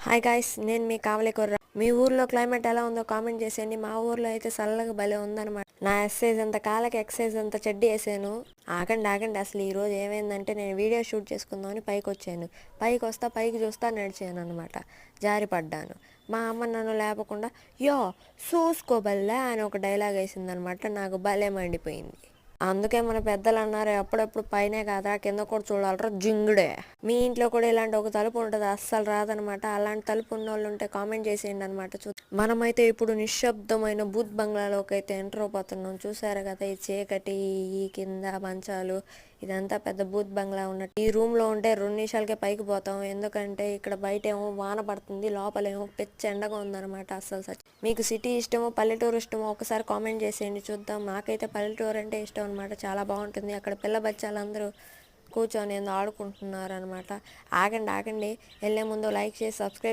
Hi guys, నేను మీ కావలి కుర్ర. మీ ఊర్లో క్లైమేట్ ఎలా ఉందో కామెంట్ చేసేయండి. మా ఊర్లో అయితే చల్లగా భలే ఉందన్నమాట. నా ఎక్సైజ్ అంత కాలకి ఎక్సైజ్ అంత చెడ్డీ వేసాను. ఆగండి అసలు ఈ రోజు ఏమైందంటే నేను వీడియో షూట్ చేసుకుందామని పైకి వచ్చాను. పైకి చూస్తా నడిచాను అనమాట. జారి పడ్డాను. మా అమ్మ నన్ను లేపకుండా యో చూసుకోబల్లా అని ఒక డైలాగ్ వేసిందనమాట. నాకు భలే మండిపోయింది. అందుకే మన పెద్దలు అన్నారు, ఎప్పుడెప్పుడు పైనే కాదా కింద కూడా చూడాలరా జింగుడే. మీ ఇంట్లో కూడా ఇలాంటి ఒక తలుపు ఉంటుంది, అస్సలు రాదనమాట. అలాంటి తలుపు ఉన్న వాళ్ళు ఉంటే కామెంట్ చేసేయండి అనమాట. మనమైతే ఇప్పుడు నిశ్శబ్దమైన బూత్ బంగ్లాలోకి అయితే ఎంటర్ అయిపోతున్నాం. చూసారు కదా, ఈ చీకటి, ఈ కింద మంచాలు, ఇదంతా పెద్ద బూత్ బంగ్లా ఉన్నట్టు. ఈ రూమ్ లో ఉంటే 2 నిమిషాలకే పైకి పోతాం. ఎందుకంటే ఇక్కడ బయట ఏమో వాన పడుతుంది, లోపలేమో పెచ్చ ఎండగా ఉందన్నమాట. అస్సలు మీకు సిటీ ఇష్టమో పల్లెటూరు ఇష్టమో ఒకసారి కామెంట్ చేసేయండి చూద్దాం. నాకైతే పల్లెటూరు అంటే ఇష్టం అనమాట. చాలా బాగుంటుంది. అక్కడ పిల్ల బచ్చాలందరూ కూర్చొని ఆడుకుంటున్నారు అనమాట. ఆగండి వెళ్ళే ముందు లైక్ చేసి సబ్స్క్రైబ్